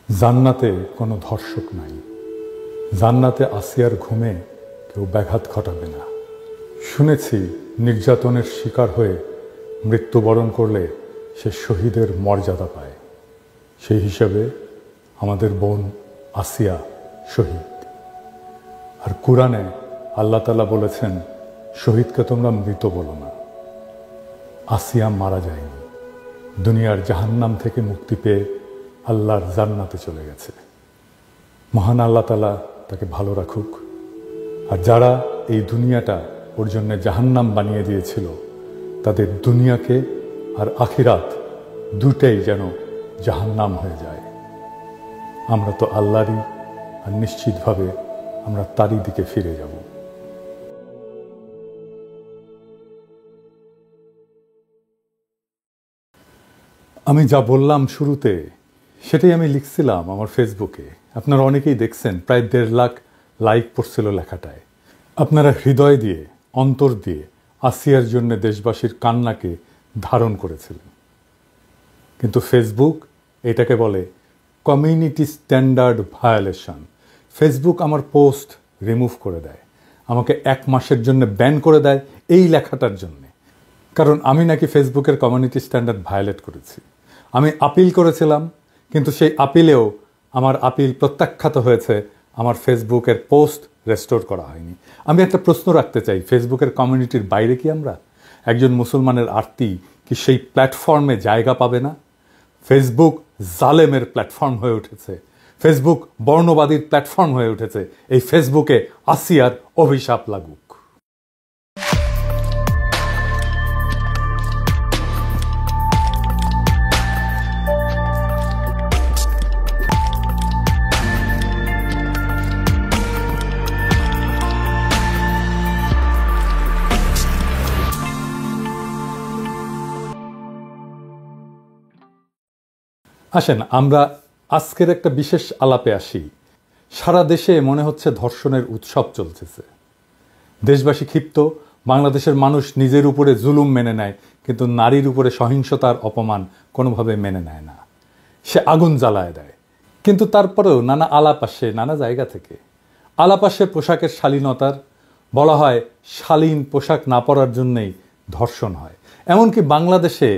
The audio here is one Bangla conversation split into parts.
জান্নাতে কোনো ধর্ষক নাই। জান্নাতে আসিয়ার ঘুমে কেউ ব্যাঘাত ঘটাবে না। শুনেছি নির্যাতনের শিকার হয়ে মৃত্যুবরণ করলে সে শহীদের মর্যাদা পায়। সেই হিসাবে আমাদের বোন আসিয়া শহীদ। আর কুরআনে আল্লাহ তাআলা বলেছেন, শহীদকে তোমরা মৃত বলো না। আসিয়া মারা যায়নি, দুনিয়ার জাহান্নাম থেকে মুক্তি পেয়ে আল্লাহর জান্নাতে চলে গেছে। মহান আল্লাহ তাআলা তাকে ভালো রাখুক। আর যারা এই দুনিয়াটা ওর জন্য জাহান্নাম বানিয়ে দিয়েছিল, তাদের দুনিয়াকে আর আখিরাত দুটাই যেন জাহান্নাম হয়ে যায়। আমরা তো আল্লাহরই, আর নিশ্চিতভাবে আমরা তারই দিকে ফিরে যাব। আমি যা বললাম শুরুতে, সেটাই আমি লিখছিলাম আমার ফেসবুকে। আপনারা অনেকেই দেখছেন, প্রায় 1.5 লাখ লাইক পড়ছিল লেখাটায়। আপনারা হৃদয় দিয়ে, অন্তর দিয়ে আসিয়ার জন্য দেশবাসীর কান্নাকে ধারণ করেছিলেন। কিন্তু ফেসবুক এটাকে বলে কমিউনিটি স্ট্যান্ডার্ড ভায়োলেশন। ফেসবুক আমার পোস্ট রিমুভ করে দেয়, আমাকে 1 মাসের জন্য ব্যান করে দেয় এই লেখাটার জন্যে। কারণ আমি নাকি ফেসবুকের কমিউনিটি স্ট্যান্ডার্ড ভায়োলেট করেছি। আমি আপিল করেছিলাম, কিন্তু সেই আপিলেও আমার আপিল প্রত্যাখ্যাত হয়েছে, আমার ফেসবুকের পোস্ট রেস্টোর করা হয়নি। আমি একটা প্রশ্ন রাখতে চাই, ফেসবুকের কমিউনিটির বাইরে কি আমরা? একজন মুসলমানের আরতি কি সেই প্ল্যাটফর্মে জায়গা পাবে না? ফেসবুক জালেমের প্ল্যাটফর্ম হয়ে উঠেছে, ফেসবুক বর্ণবাদীর প্ল্যাটফর্ম হয়ে উঠেছে। এই ফেসবুকে আসিয়ার অভিশাপ লাগুক। আসেন আমরা আজকের একটা বিশেষ আলাপে আসি। সারা দেশে মনে হচ্ছে ধর্ষণের উৎসব চলতেছে। দেশবাসী ক্ষিপ্ত, বাংলাদেশের মানুষ নিজের উপরে জুলুম মেনে নেয়, কিন্তু নারীর উপরে সহিংসতার অপমান কোনোভাবে মেনে নেয় না। সে আগুন জ্বালায় দেয়। কিন্তু তারপরেও নানা আলাপ আসে নানা জায়গা থেকে। আলাপ আসে পোশাকের শালীনতার। বলা হয় শালীন পোশাক না পরার জন্যেই ধর্ষণ হয়। এমনকি বাংলাদেশে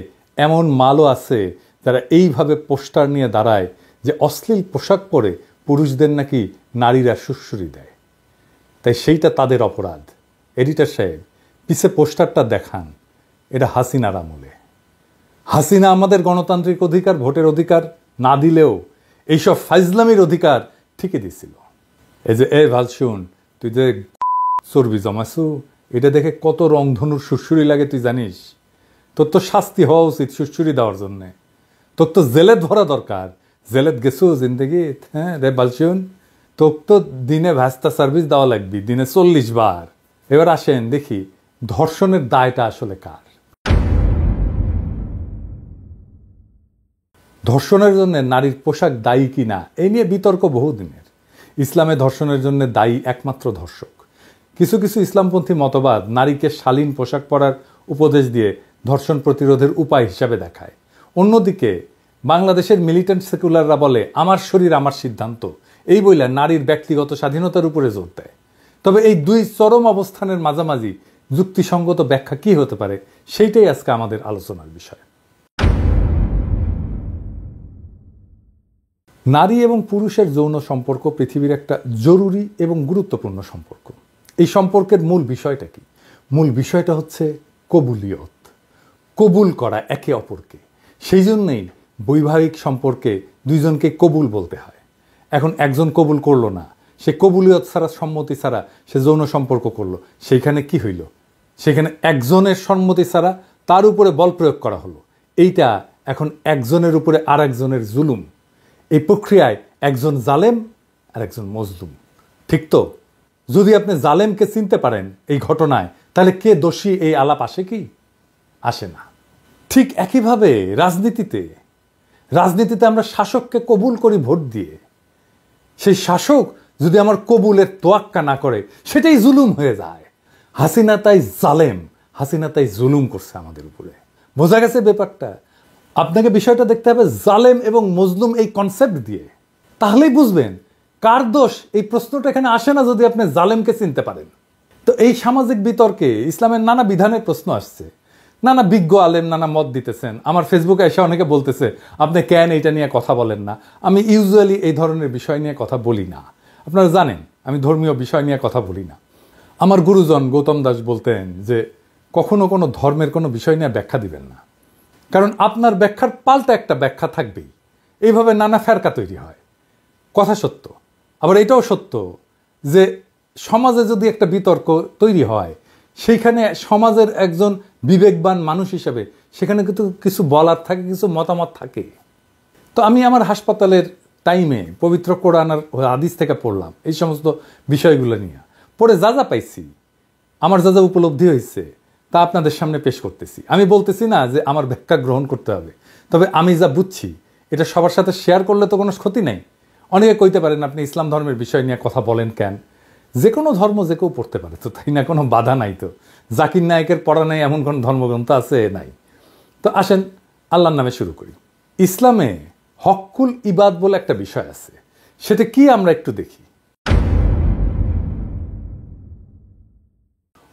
এমন মালও আছে যারা এইভাবে পোস্টার নিয়ে দাঁড়ায় যে অশ্লীল পোশাক পরে পুরুষদের নাকি নারীরা সুড়সুড়ি দেয়। তাই সেইটা তাদের অপরাধ। এডিটর সাহেব, পিছে পোস্টারটা দেখান, এটা হাসিনার আমলে। হাসিনা আমাদের গণতান্ত্রিক অধিকার, ভোটের অধিকার না দিলেও এইসব ফাইজলামির অধিকার ঠিকই দিছিল। এই যে ভাল শুন, তুই যে চর্বি জমাছু, এটা দেখে কত রংধনুর সুড়সুড়ি লাগে তুই জানিস? তোর তো শাস্তি হওয়া উচিত সুড়সুড়ি দেওয়ার জন্যে। তোর তো জেলেত ভরা দরকার। জেলেত গেছু জিন্দগি, হ্যাঁ রে বালশুন, তোর তো দিনে ভ্যাস্তা সার্ভিস দেওয়া লাগবি, দিনে 40 বার। এবার আসেন দেখি ধর্ষণের দায়টা আসলে কার। ধর্ষণের জন্য নারীর পোশাক দায়ী কি না, এই নিয়ে বিতর্ক বহুদিনের। ইসলামে ধর্ষণের জন্য দায়ী একমাত্র ধর্ষক। কিছু কিছু ইসলামপন্থী মতবাদ নারীকে শালীন পোশাক পরার উপদেশ দিয়ে ধর্ষণ প্রতিরোধের উপায় হিসাবে দেখায়। অন্যদিকে বাংলাদেশের মিলিটেন্ট সেকুলাররা বলে আমার শরীর আমার সিদ্ধান্ত, এই বইলা নারীর ব্যক্তিগত স্বাধীনতার উপরে জোর দেয়। তবে এই দুই চরম অবস্থানের মাঝামাঝি যুক্তিসঙ্গত ব্যাখ্যা কি হতে পারে, সেইটাই আজকে আমাদের আলোচনার বিষয়। নারী এবং পুরুষের যৌন সম্পর্ক পৃথিবীর একটা জরুরি এবং গুরুত্বপূর্ণ সম্পর্ক। এই সম্পর্কের মূল বিষয়টা কি? মূল বিষয়টা হচ্ছে কবুলিয়ত, কবুল করা একে অপরকে। সেই জন্যই বৈবাহিক সম্পর্কে দুইজনকে কবুল বলতে হয়। এখন একজন কবুল করলো না, সে কবুলিয়ত ছাড়া, সম্মতি ছাড়া সে যৌন সম্পর্ক করলো, সেইখানে কি হইল? সেখানে একজনের সম্মতি ছাড়া তার উপরে বল প্রয়োগ করা হলো। এইটা এখন একজনের উপরে আর একজনের জুলুম। এই প্রক্রিয়ায় একজন জালেম আর একজন মজলুম। ঠিক তো? যদি আপনি জালেমকে চিনতে পারেন এই ঘটনায়, তাহলে কে দোষী এই আলাপ আসে কি? আসে না। ঠিক একইভাবে রাজনীতিতে আমরা শাসককে কবুল করি ভোট দিয়ে। সেই শাসক যদি আমার কবুলের তোয়াক্কা না করে, সেটাই জুলুম হয়ে যায়। হাসিনা তাই জালেম, হাসিনা তাই জুলুম করছে আমাদের উপরে। বোঝা গেছে ব্যাপারটা? আপনাকে বিষয়টা দেখতে হবে জালেম এবং মজলুম এই কনসেপ্ট দিয়ে। তাহলেই বুঝবেন কার দোষ। এই প্রশ্নটা এখানে আসে না যদি আপনি জালেমকে চিনতে পারেন। তো এই সামাজিক বিতর্কে ইসলামের নানা বিধানের প্রশ্ন আসছে, নানা বিজ্ঞ আলেম নানা মত দিতেছেন। আমার ফেসবুকে এসে অনেকে বলতেছে আপনি কেন এইটা নিয়ে কথা বলেন না। আমি ইউজুয়ালি এই ধরনের বিষয় নিয়ে কথা বলি না, আপনারা জানেন আমি ধর্মীয় বিষয় নিয়ে কথা বলি না। আমার গুরুজন গৌতম দাস বলতেন যে কখনো কোনো ধর্মের কোনো বিষয় নিয়ে ব্যাখ্যা দিবেন না, কারণ আপনার ব্যাখ্যার পাল্টা একটা ব্যাখ্যা থাকবেই। এইভাবে নানা ফেরকা তৈরি হয়। কথা সত্য, আবার এটাও সত্য যে সমাজে যদি একটা বিতর্ক তৈরি হয়, সেইখানে সমাজের একজন বিবেকবান মানুষ হিসেবে সেখানে কিন্তু কিছু বলার থাকে, কিছু মতামত থাকে। তো আমি আমার হাসপাতালের টাইমে পবিত্র কোরআন আর হাদিস থেকে পড়লাম এই সমস্ত বিষয়গুলো নিয়ে। পড়ে যা যা পাইছি, আমার যা যা উপলব্ধি হয়েছে তা আপনাদের সামনে পেশ করতেছি। আমি বলতেছি না যে আমার ব্যাখ্যা গ্রহণ করতে হবে, তবে আমি যা বুঝছি এটা সবার সাথে শেয়ার করলে তো কোনো ক্ষতি নেই। অনেকে কইতে পারেন আপনি ইসলাম ধর্মের বিষয় নিয়ে কথা বলেন কেন? যে কোনো ধর্ম যে কেউ পড়তে পারে তো, তাই না? কোনো বাধা নাই তো। জাকির নায়কের পড়া নাই এমন কোন ধর্মগ্রন্থ আছে? নাই। তো আসেন আল্লাহর নামে শুরু করি। ইসলামে হক্কুল ইবাদ বলে একটা বিষয় আছে, সেটা কি আমরা একটু দেখি।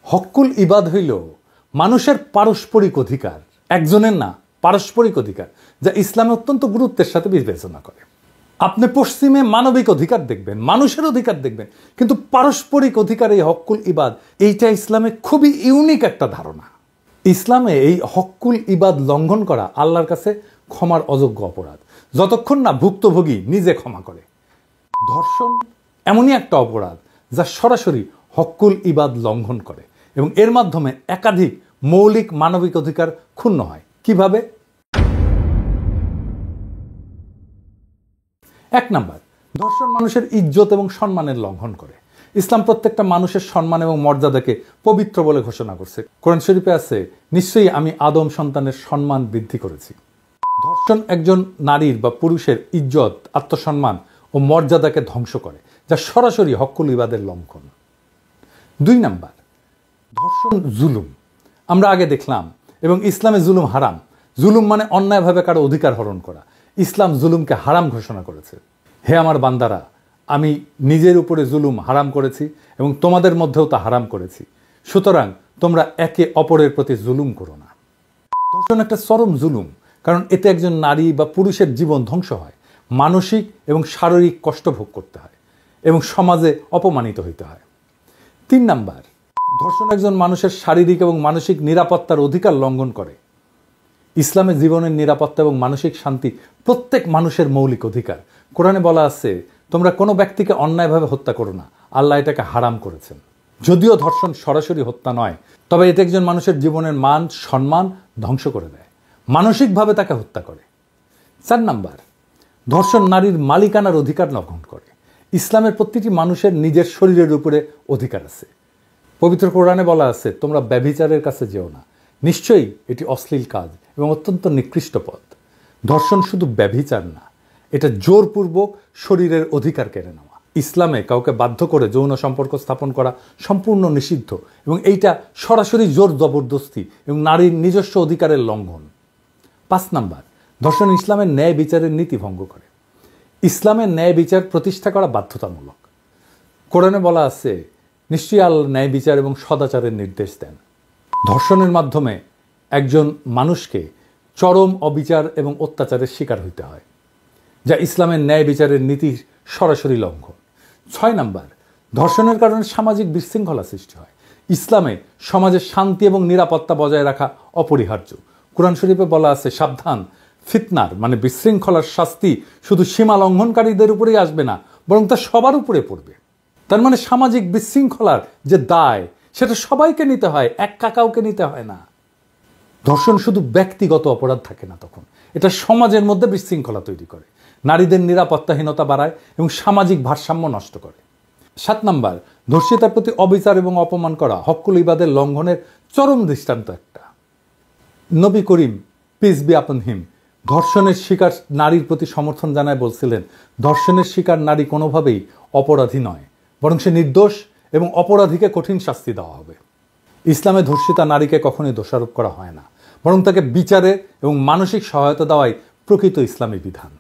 হক্কুল ইবাদ হইল মানুষের পারস্পরিক অধিকার, একজনের না, পারস্পরিক অধিকার, যা ইসলামে অত্যন্ত গুরুত্বের সাথে বিবেচনা করে। আপনি পশ্চিমে মানবিক অধিকার দেখবেন, মানুষের অধিকার দেখবেন, কিন্তু পারস্পরিক অধিকার, এই হক্কুল ইবাদ, এইটা ইসলামে খুবই ইউনিক একটা ধারণা। ইসলামে এই হক্কুল ইবাদ লঙ্ঘন করা আল্লাহর কাছে ক্ষমার অযোগ্য অপরাধ, যতক্ষণ না ভুক্তভোগী নিজে ক্ষমা করে। ধর্ষণ এমনই একটা অপরাধ যা সরাসরি হক্কুল ইবাদ লঙ্ঘন করে এবং এর মাধ্যমে একাধিক মৌলিক মানবিক অধিকার ক্ষুণ্ণ হয়। কিভাবে? এক নাম্বার, ধর্ষণ মানুষের ইজ্জত এবং সম্মানের লঙ্ঘন করে। ইসলাম প্রত্যেকটা মানুষের সম্মান এবং মর্যাদাকে পবিত্র বলে ঘোষণা করছে। কোরআন শরীফে আছে, নিশ্চয়ই আমি আদম সন্তানের সম্মান বৃদ্ধি করেছি। ধর্ষণ একজন নারীর বা পুরুষের ইজ্জত, আত্মসম্মান ও মর্যাদাকে ধ্বংস করে, যা সরাসরি হক্কুল ইবাদের লঙ্ঘন। দুই নাম্বার, ধর্ষণ জুলুম। আমরা আগে দেখলাম এবং ইসলামে জুলুম হারাম। জুলুম মানে অন্যায়ভাবে কারো অধিকার হরণ করা। ইসলাম জুলুমকে হারাম ঘোষণা করেছে। হে আমার বান্দারা, আমি নিজের উপরে জুলুম হারাম করেছি এবং তোমাদের মধ্যেও তা হারাম করেছি, সুতরাং তোমরা একে অপরের প্রতি জুলুম করো না। ধর্ষণ একটা চরম জুলুম, কারণ এতে একজন নারী বা পুরুষের জীবন ধ্বংস হয়, মানসিক এবং শারীরিক কষ্ট ভোগ করতে হয় এবং সমাজে অপমানিত হইতে হয়। তিন নাম্বার, ধর্ষণ একজন মানুষের শারীরিক এবং মানসিক নিরাপত্তার অধিকার লঙ্ঘন করে। ইসলামে জীবনের নিরাপত্তা এবং মানসিক শান্তি প্রত্যেক মানুষের মৌলিক অধিকার। কোরআনে বলা আছে, তোমরা কোনো ব্যক্তিকে অন্যায়ভাবে হত্যা করো না, আল্লাহ এটাকে হারাম করেছেন। যদিও ধর্ষণ সরাসরি হত্যা নয়, তবে এতে একজন মানুষের জীবনের মান সম্মান ধ্বংস করে দেয়, মানসিকভাবে তাকে হত্যা করে। চার নাম্বার, ধর্ষণ নারীর মালিকানার অধিকার লঙ্ঘন করে। ইসলামের প্রতিটি মানুষের নিজের শরীরের উপরে অধিকার আছে। পবিত্র কোরআনে বলা আছে, তোমরা ব্যভিচারের কাছে যেও না, নিশ্চয়ই এটি অশ্লীল কাজ এবং অত্যন্ত নিকৃষ্ট পথ। ধর্ষণ শুধু ব্যভিচার না, এটা জোরপূর্বক শরীরের অধিকার কেড়ে নেওয়া। ইসলামে কাউকে বাধ্য করে যৌন সম্পর্ক স্থাপন করা সম্পূর্ণ নিষিদ্ধ এবং এইটা সরাসরি জোর জবরদস্তি এবং নারীর নিজস্ব অধিকারের লঙ্ঘন। পাঁচ নাম্বার, ধর্ষণ ইসলামের ন্যায় বিচারের নীতি ভঙ্গ করে। ইসলামের ন্যায় বিচার প্রতিষ্ঠা করা বাধ্যতামূলক। কোরআনে বলা আছে, নিশ্চয়ই আল্লাহ ন্যায় বিচার এবং সদাচারের নির্দেশ দেন। ধর্ষণের মাধ্যমে একজন মানুষকে চরম অবিচার এবং অত্যাচারের শিকার হইতে হয়, যা ইসলামের ন্যায় বিচারের নীতির সরাসরি লঙ্ঘন। ছয় নাম্বার, ধর্ষণের কারণে সামাজিক বিশৃঙ্খলা সৃষ্টি হয়। ইসলামে সমাজের শান্তি এবং নিরাপত্তা বজায় রাখা অপরিহার্য। কোরআন শরীফে বলা আছে, সাবধান, ফিতনার মানে বিশৃঙ্খলার শাস্তি শুধু সীমা লঙ্ঘনকারীদের উপরেই আসবে না, বরং তা সবার উপরে পড়বে। তার মানে সামাজিক বিশৃঙ্খলার যে দায়, সেটা সবাইকে নিতে হয়, একা কাউকে নিতে হয় না। ধর্ষণ শুধু ব্যক্তিগত অপরাধ থাকে না, তখন এটা সমাজের মধ্যে বিশৃঙ্খলা তৈরি করে, নারীদের নিরাপত্তাহীনতা বাড়ায় এবং সামাজিক ভারসাম্য নষ্ট করে। সাত নাম্বার, ধর্ষিতার প্রতি অবিচার এবং অপমান করা হক্কুল ইবাদের লঙ্ঘনের চরম দৃষ্টান্ত একটা। নবী করিম পিস বি আপন হিম ধর্ষণের শিকার নারীর প্রতি সমর্থন জানায় বলছিলেন, ধর্ষণের শিকার নারী কোনোভাবেই অপরাধী নয়, বরং সে নির্দোষ এবং অপরাধীকে কঠিন শাস্তি দেওয়া হবে। ইসলামে ধর্ষিতা নারীকে কখনোই দোষারোপ করা হয় না, বরং তাকে বিচারে এবং মানসিক সহায়তা দেওয়াই প্রকৃত ইসলামী বিধান।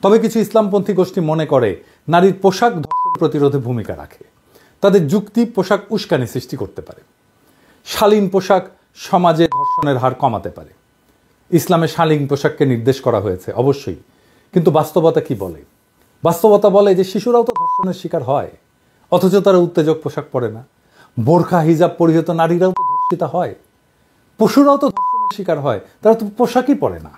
তবে কিছু ইসলামপন্থী গোষ্ঠী মনে করে নারীর পোশাক ধর্ষণ প্রতিরোধে ভূমিকা রাখে। তাদের যুক্তি, পোশাক উস্কানি সৃষ্টি করতে পারে। শালীন পোশাক সমাজে ধর্ষণের হার কমাতে পারে। ইসলামে শালীন পোশাককে নির্দেশ করা হয়েছে অবশ্যই, কিন্তু বাস্তবতা কি বলে? বাস্তবতা বলে যে শিশুরাও তো ধর্ষণের শিকার হয়, অথচ তারা উত্তেজক পোশাক পরে না। বোরখা হিজাব পরিহিত নারীরাও তো ধর্ষিতা হয়, পশুরাও তো ধর্ষণের শিকার হয়, তারা তো পোশাকই পরে না।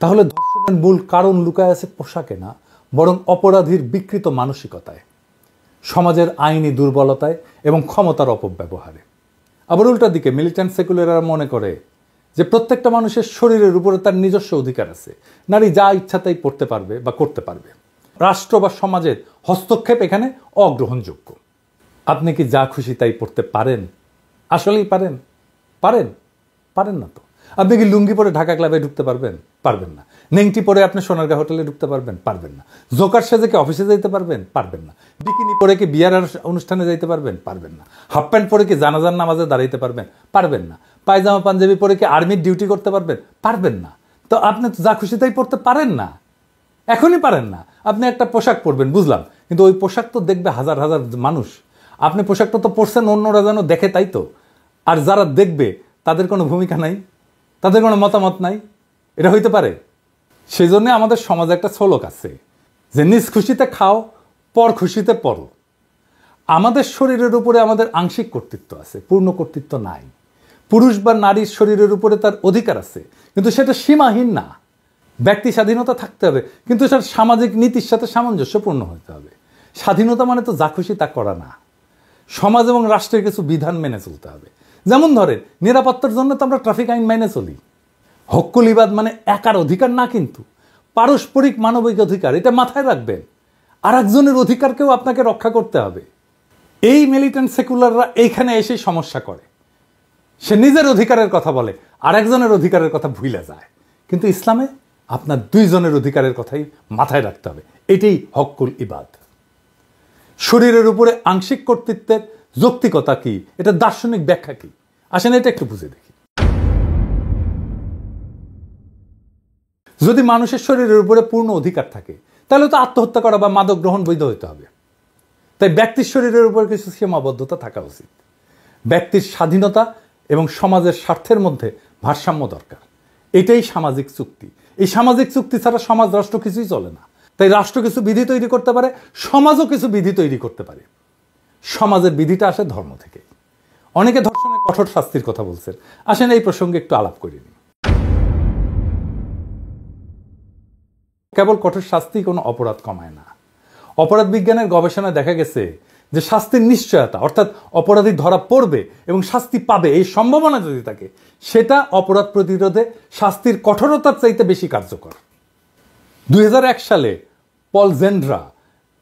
তাহলে ধর্ষণের মূল কারণ লুকায় আছে পোশাকে না, বরং অপরাধীর বিকৃত মানসিকতায়, সমাজের আইনি দুর্বলতায় এবং ক্ষমতার অপব্যবহারে। আবার উল্টা দিকে মিলিট্যান্ট সেকুলাররা মনে করে যে প্রত্যেকটা মানুষের শরীরের উপরে তার নিজস্ব অধিকার আছে, নারী যা ইচ্ছা তাই পড়তে পারবে বা করতে পারবে। রাষ্ট্র বা সমাজের হস্তক্ষেপ এখানে অগ্রহণযোগ্য। আপনি কি যা খুশি তাই পড়তে পারেন? আসলেই পারেন? পারেন? পারেন না তো। আপনি কি লুঙ্গি পরে ঢাকা ক্লাবে ঢুকতে পারবেন? পারবেন না। নেংটি পরে আপনি সোনারগাঁ হোটেলে ঢুকতে পারবেন? পারবেন না। জোকার সেজে কি অফিসে যেতে পারবেন? পারবেন না। বিকিনি পরে কি বিয়ার অনুষ্ঠানে যাইতে পারবেন? পারবেন না। হাফ প্যান্ট পরে কি জানাজার নামাজে দাঁড়াইতে পারবেন? পারবেন না। পায়জামা পাঞ্জাবি পরে কি আর্মির ডিউটি করতে পারবেন? পারবেন না। তো আপনি তো যা খুশি তাই পড়তে পারেন না, এখনই পারেন না। আপনি একটা পোশাক পরবেন বুঝলাম, কিন্তু ওই পোশাক তো দেখবে হাজার হাজার মানুষ। আপনি পোশাকটা তো পরছেন অন্যরা যেন দেখে, তাই তো। আর যারা দেখবে তাদের কোনো ভূমিকা নাই, তাদের কোনো মতামত নাই, এটা হইতে পারে? সেই জন্য আমাদের সমাজে একটা শ্লোক আছে যে নিজ খুশিতে খাও, পর খুশিতে পড়ো। আমাদের শরীরের উপরে আমাদের আংশিক কর্তৃত্ব আছে, পূর্ণ কর্তৃত্ব নাই। পুরুষ বা নারীর শরীরের উপরে তার অধিকার আছে, কিন্তু সেটা সীমাহীন না। ব্যক্তি স্বাধীনতা থাকতে হবে, কিন্তু সেটা সামাজিক নীতির সাথে সামঞ্জস্যপূর্ণ হতে হবে। স্বাধীনতা মানে তো যা খুশি তা করা না। সমাজ এবং রাষ্ট্রের কিছু বিধান মেনে চলতে হবে। যেমন ধরেন, নিরাপত্তার জন্য তো আমরা ট্রাফিক আইন মেনে চলি। হক্কুল ইবাদ মানে একার অধিকার না, কিন্তু পারস্পরিক মানবিক অধিকার, এটা মাথায় রাখবেন। আর একজনের অধিকারকেও আপনাকে রক্ষা করতে হবে। এই মিলিটেন্ট সেকুলাররা এইখানে এসে সমস্যা করে। সে নিজের অধিকারের কথা বলে, আর একজনের অধিকারের কথা ভুলে যায়। কিন্তু ইসলামে আপনার দুইজনের অধিকারের কথাই মাথায় রাখতে হবে। এটাই হক্কুল ইবাদ। শরীরের উপরে আংশিক কর্তৃত্বের যৌক্তিকতা কি, এটা দার্শনিক ব্যাখ্যা কি, আসেন এটা একটু বুঝে দেখি। যদি মানুষের শরীরের উপরে পূর্ণ অধিকার থাকে, তাহলে তো আত্মহত্যা করা বা মাদক গ্রহণ বৈধ হতে হবে। তাই ব্যক্তির শরীরের উপর কিছু সীমাবদ্ধতা থাকা উচিত। ব্যক্তির স্বাধীনতা এবং সমাজের স্বার্থের মধ্যে ভারসাম্য দরকার। এটাই সামাজিক চুক্তি। এই সামাজিক চুক্তি ছাড়া সমাজ, রাষ্ট্র কিছুই চলে না। তাই রাষ্ট্র কিছু বিধি তৈরি করতে পারে, সমাজও কিছু বিধি তৈরি করতে পারে। সমাজের বিধিটা আসে ধর্ম থেকে। অনেকে ধর্ষণের কঠোর শাস্তির কথা বলছেন, আসেন এই প্রসঙ্গে একটু আলাপ করে নিই। কেবল কঠোর শাস্তি কোনো অপরাধ কমায় না। অপরাধ বিজ্ঞানের গবেষণায় দেখা গেছে যে শাস্তির নিশ্চয়তা, অর্থাৎ অপরাধী ধরা পড়বে এবং শাস্তি পাবে এই সম্ভাবনা যদি থাকে, সেটা অপরাধ প্রতিরোধে শাস্তির কঠোরতার চাইতে বেশি কার্যকর। 2001 সালে পল জেন্ড্রা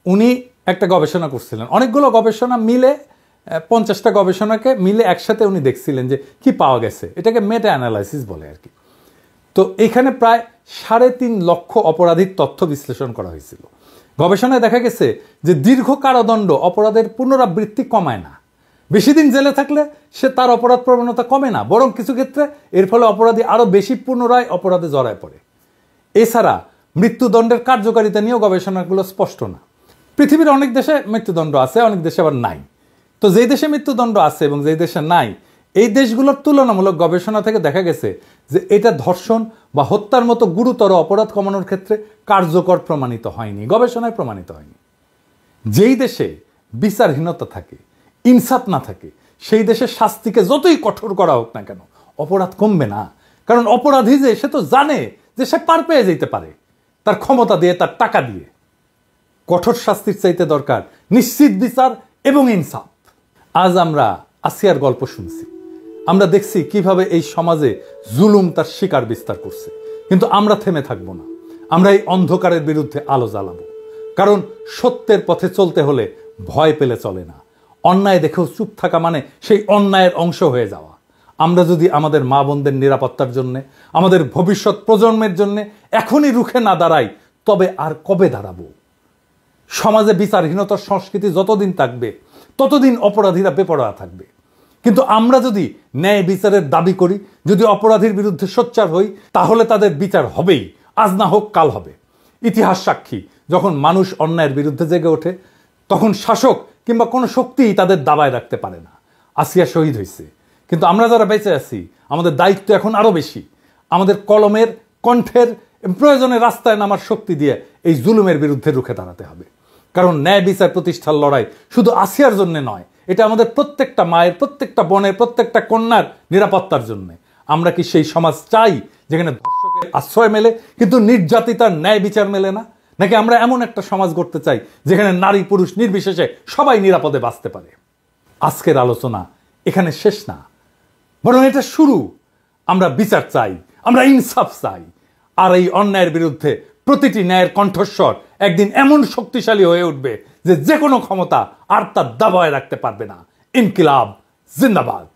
উনি একটা গবেষণা করছিলেন। অনেকগুলো গবেষণা মিলে 50টা গবেষণাকে মিলে একসাথে উনি দেখছিলেন যে কি পাওয়া গেছে। এটাকে মেটা অ্যানালাইসিস বলে আর কি। তো এখানে প্রায় 3.5 লক্ষ অপরাধীর তথ্য বিশ্লেষণ করা হয়েছিল। গবেষণায় দেখা গেছে যে দীর্ঘ কারাদণ্ড অপরাধের পুনরাবৃত্তি কমায় না। বেশি দিন জেলে থাকলে সে তার অপরাধ প্রবণতা কমে না, বরং কিছু ক্ষেত্রে এর ফলে অপরাধী আরো বেশি পুনরায় অপরাধে জড়ায় পড়ে। এছাড়া মৃত্যুদণ্ডের কার্যকারিতা নিয়েও গবেষণাগুলো স্পষ্ট না। পৃথিবীর অনেক দেশে মৃত্যুদণ্ড আছে, অনেক দেশে আবার নাই। তো যেই দেশে মৃত্যুদণ্ড আছে এবং যেই দেশে নাই, এই দেশগুলোর তুলনামূলক গবেষণা থেকে দেখা গেছে যে এটা ধর্ষণ বা হত্যার মতো গুরুতর অপরাধ কমানোর ক্ষেত্রে কার্যকর প্রমাণিত হয়নি, গবেষণায় প্রমাণিত হয়নি। যেই দেশে বিচারহীনতা থাকে, ইনসাফ না থাকে, সেই দেশে শাস্তিকে যতই কঠোর করা হোক না কেন, অপরাধ কমবে না। কারণ অপরাধী যে সে তো জানে যে সে পার পেয়ে যেতে পারে তার ক্ষমতা দিয়ে, তার টাকা দিয়ে। কঠোর শাস্তির চাইতে দরকার নিশ্চিত বিচার এবং ইনসাফ। আজ আমরা আসিয়ার গল্প শুনছি, আমরা দেখছি কিভাবে এই সমাজে জুলুম তার শিকার বিস্তার করছে। কিন্তু আমরা থেমে থাকবো না, আমরা এই অন্ধকারের বিরুদ্ধে আলো জ্বালাবো। কারণ সত্যের পথে চলতে হলে ভয় পেলে চলে না। অন্যায় দেখেও চুপ থাকা মানে সেই অন্যায়ের অংশ হয়ে যাওয়া। আমরা যদি আমাদের মা বোনদের নিরাপত্তার জন্য, আমাদের ভবিষ্যৎ প্রজন্মের জন্য এখনই রুখে না দাঁড়াই, তবে আর কবে দাঁড়াবো? সমাজে বিচারহীনতার সংস্কৃতি যতদিন থাকবে ততদিন অপরাধীরা বেপরোয়া থাকবে। কিন্তু আমরা যদি ন্যায় বিচারের দাবি করি, যদি অপরাধীর বিরুদ্ধে সোচ্চার হই, তাহলে তাদের বিচার হবেই, আজ না হোক কাল হবে। ইতিহাস সাক্ষী, যখন মানুষ অন্যায়ের বিরুদ্ধে জেগে ওঠে তখন শাসক কিংবা কোনো শক্তিই তাদের দাবায় রাখতে পারে না। আসিয়া শহীদ হয়েছে, কিন্তু আমরা যারা বেঁচে আছি আমাদের দায়িত্ব এখন আরও বেশি। আমাদের কলমের, কণ্ঠের, প্রয়োজনে রাস্তায় নামার শক্তি দিয়ে এই জুলুমের বিরুদ্ধে রুখে দাঁড়াতে হবে। কারণ ন্যায় বিচার প্রতিষ্ঠার লড়াই শুধু আসিয়ার জন্য নয়, এটা আমাদের প্রত্যেকটা মায়ের, প্রত্যেকটা বোনের, প্রত্যেকটা কন্যার নিরাপত্তার জন্য। আমরা কি সেই সমাজ চাই যেখানে ধর্ষকের আশ্রয় মেলে কিন্তু নির্যাতিতার ন্যায় বিচার মেলে না? নাকি আমরা এমন একটা সমাজ গড়তে চাই যেখানে নারী পুরুষ নির্বিশেষে সবাই নিরাপদে বাঁচতে পারে? আজকের আলোচনা এখানে শেষ না, বরং এটা শুরু। আমরা বিচার চাই, আমরা ইনসাফ চাই। আর এই অন্যায়ের বিরুদ্ধে প্রতিটি ন্যায়ের কণ্ঠস্বর একদিন এমন শক্তিশালী হয়ে উঠবে যে কোনো ক্ষমতা আর তার দাবায় রাখতে পারবে না। ইনকিলাব জিন্দাবাদ।